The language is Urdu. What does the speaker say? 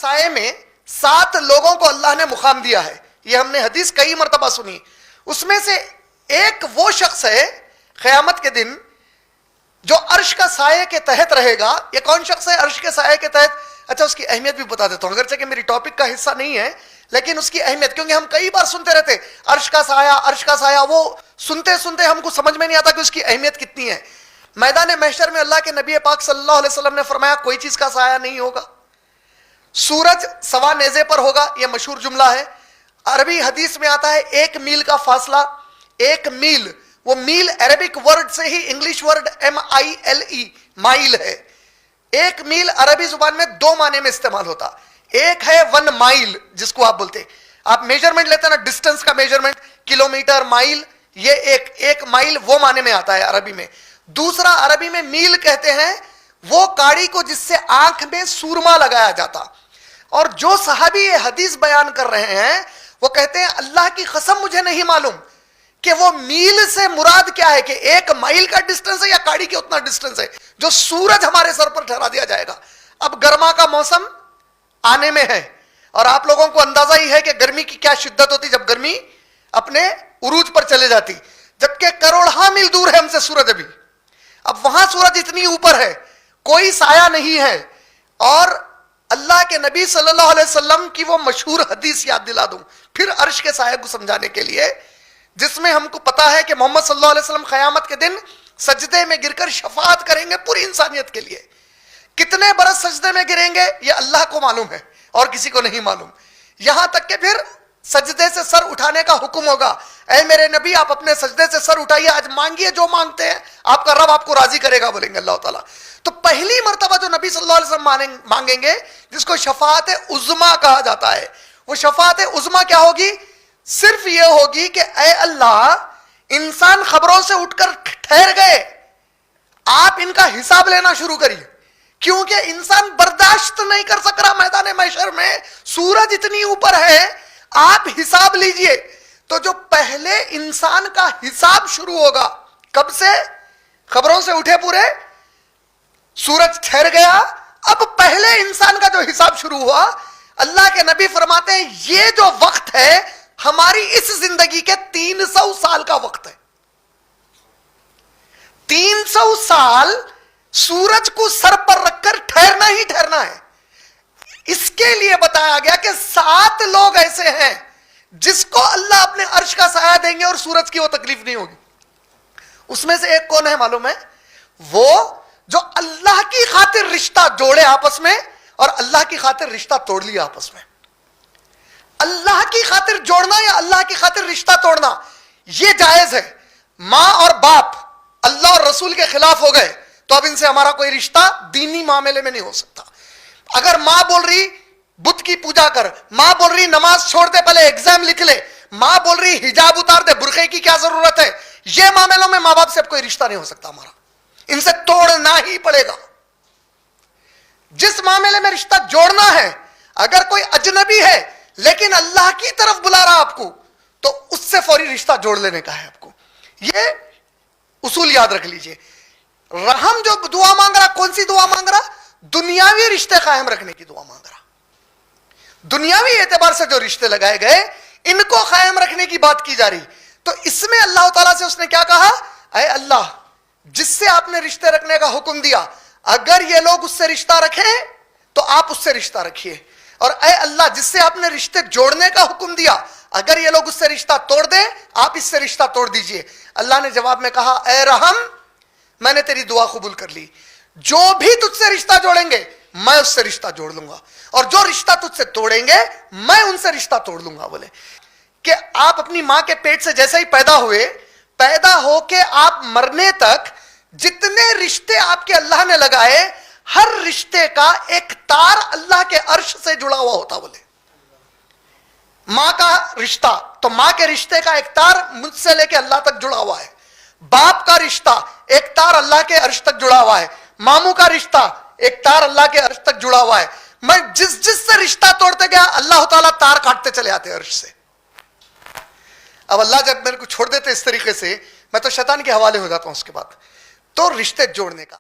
سائے میں 7 لوگوں کو اللہ نے مقام دیا ہے. یہ ہم نے حدیث کئی مرتبہ سنی. اس میں سے ایک وہ شخص ہے قیامت کے دن جو عرش کا سائے کے تحت رہے گا. یہ کون شخص ہے عرش کے سائے کے تحت؟ اچھا اس کی اہمیت بھی بتا دیتا ہوں، اگرچہ کہ میری ٹاپک کا حصہ نہیں ہے لیکن اس کی اہمیت، کیونکہ ہم کئی بار سنتے رہتے عرش کا سایہ عرش کا سایہ، وہ سنتے سنتے ہم کو سمجھ میں نہیں آتا کہ اس کی اہمیت کتنی ہے. میدان محشر میں اللہ کے نبی پاک صلی اللہ علیہ وسلم نے فرمایا کوئی چیز کا سایہ نہیں ہوگا، سورج سوا نیزے پر ہوگا. یہ مشہور جملہ ہے. عربی حدیث میں آتا ہے 1 میل کا فاصلہ. 1 میل، وہ میل عربک ورڈ سے ہی انگلش ورڈ MILE مائل ہے. 1 میل عربی زبان میں 2 معنی میں استعمال ہوتا. ایک ہے 1 مائل جس کو آپ بولتے، آپ میجرمنٹ لیتے ہیں نا، ڈسٹنس کا میجرمنٹ، کلومیٹر، مائل، یہ ایک مائل وہ معنی میں آتا ہے عربی میں. دوسرا عربی میں میل کہتے ہیں وہ کاڑی کو جس سے آنکھ میں سورما لگایا جاتا. اور جو صحابی یہ حدیث بیان کر رہے ہیں وہ کہتے ہیں اللہ کی قسم مجھے نہیں معلوم کہ وہ میل سے مراد کیا ہے، کہ 1 مائل کا ڈسٹنس ہے یا کاڑی کے اتنا ڈسٹنس ہے جو سورج ہمارے سر پر ٹھہرا دیا جائے گا. اب گرما کا موسم آنے میں ہے اور آپ لوگوں کو اندازہ ہی ہے کہ گرمی کی کیا شدت ہوتی جب گرمی اپنے عروج پر چلے جاتی، جبکہ کروڑہا میل دور ہے ہم سے سورج. ابھی اب وہاں سورج اتنی اوپر ہے، کوئی سایہ نہیں ہے. اور اللہ کے نبی صلی اللہ علیہ وسلم کی وہ مشہور حدیث یاد دلا دوں پھر عرش کے سایہ کو سمجھانے کے لیے، جس میں ہم کو پتا ہے کہ محمد صلی اللہ علیہ وسلم قیامت کے دن سجدے میں گر کر شفاعت کریں گے پوری انسانیت کے لیے. کتنے برس سجدے میں گریں گے یہ اللہ کو معلوم ہے اور کسی کو نہیں معلوم. یہاں تک کہ پھر سجدے سے سر اٹھانے کا حکم ہوگا، اے میرے نبی آپ اپنے سجدے سے سر اٹھائیے، آج مانگیے جو مانگتے ہیں آپ کا رب آپ کو راضی کرے گا، بولیں گے اللہ تعالیٰ. تو پہلی مرتبہ جو نبی صلی اللہ علیہ وسلم مانگیں گے جس کو شفاعت عظمیٰ کہا جاتا ہے، وہ شفاعت عظمیٰ کیا ہوگی؟ صرف یہ ہوگی کہ اے اللہ انسان خبروں سے اٹھ کر ٹھہر گئے، آپ ان کا حساب لینا شروع کریے، کیونکہ انسان برداشت نہیں کر سک رہا میدان محشر میں، سورج اتنی اوپر ہے، آپ حساب لیجئے. تو جو پہلے انسان کا حساب شروع ہوگا کب سے؟ خبروں سے اٹھے پورے، سورج ٹھہر گیا، اب پہلے انسان کا جو حساب شروع ہوا. اللہ کے نبی فرماتے ہیں یہ جو وقت ہے ہماری اس زندگی کے 300 سال کا وقت ہے. 300 سال سورج کو سر پر رکھ کر ٹھہرنا ہی ٹھہرنا ہے. اس کے لیے بتایا گیا کہ 7 لوگ ایسے ہیں جس کو اللہ اپنے عرش کا سایہ دیں گے اور سورج کی وہ تکلیف نہیں ہوگی. اس میں سے ایک کون ہے معلوم ہے؟ وہ جو اللہ کی خاطر رشتہ جوڑے آپس میں اور اللہ کی خاطر رشتہ توڑ لیا آپس میں. اللہ کی خاطر جوڑنا یا اللہ کی خاطر رشتہ توڑنا یہ جائز ہے. ماں اور باپ اللہ اور رسول کے خلاف ہو گئے تو اب ان سے ہمارا کوئی رشتہ دینی معاملے میں نہیں ہو سکتا. اگر ماں بول رہی بت کی پوجا کر، ماں بول رہی نماز چھوڑ دے پہلے ایگزام لکھ لے، ماں بول رہی حجاب اتار دے، برقعے کی کیا ضرورت ہے، یہ معاملوں میں ماں باپ سے اب کوئی رشتہ نہیں ہو سکتا ہمارا، ان سے توڑنا ہی پڑے گا. جس معاملے میں رشتہ جوڑنا ہے، اگر کوئی اجنبی ہے لیکن اللہ کی طرف بلا رہا آپ کو تو اس سے فوری رشتہ جوڑ لینے کا ہے آپ کو. یہ اصول یاد رکھ لیجئے. رحم جو دعا مانگ رہا، کون سی دعا مانگ رہا؟ دنیاوی رشتے قائم رکھنے کی دعا مانگ رہا. دنیاوی اعتبار سے جو رشتے لگائے گئے ان کو قائم رکھنے کی بات کی جا رہی. تو اس میں اللہ تعالیٰ سے اس نے کیا کہا؟ اے اللہ جس سے آپ نے رشتے رکھنے کا حکم دیا، اگر یہ لوگ اس سے رشتہ رکھیں تو آپ اس سے رشتہ رکھیے، اور اے اللہ جس سے آپ نے رشتے جوڑنے کا حکم دیا، اگر یہ لوگ اس سے رشتہ توڑ دیں آپ اس سے رشتہ توڑ دیجئے. اللہ نے جواب میں کہا اے رحم میں نے تیری دعا قبول کر لی، جو بھی تجھ سے رشتہ جوڑیں گے میں اس سے رشتہ جوڑ لوں گا، اور جو رشتہ تجھ سے توڑیں گے میں ان سے رشتہ توڑ لوں گا. بولے کہ آپ اپنی ماں کے پیٹ سے جیسے ہی پیدا ہوئے، پیدا ہو کے آپ مرنے تک جتنے رشتے آپ کے اللہ نے لگائے، ہر رشتے کا ایک تار اللہ کے عرش سے جڑا ہوا ہوتا. بولے ماں کا رشتہ تو ماں کے رشتے کا ایک تار مجھ سے لے کے اللہ تک جڑا ہوا ہے، باپ کا رشتہ ایک تار اللہ کے عرش تک جڑا ہوا ہے، ماموں کا رشتہ ایک تار اللہ کے عرش تک جڑا ہوا ہے. میں جس سے رشتہ توڑتے گیا اللہ تعالیٰ تار کاٹتے چلے آتے عرش سے. اب اللہ جب میرے کو چھوڑ دیتے اس طریقے سے میں تو شیطان کے حوالے ہو جاتا ہوں اس کے بعد. تو رشتے جوڑنے کا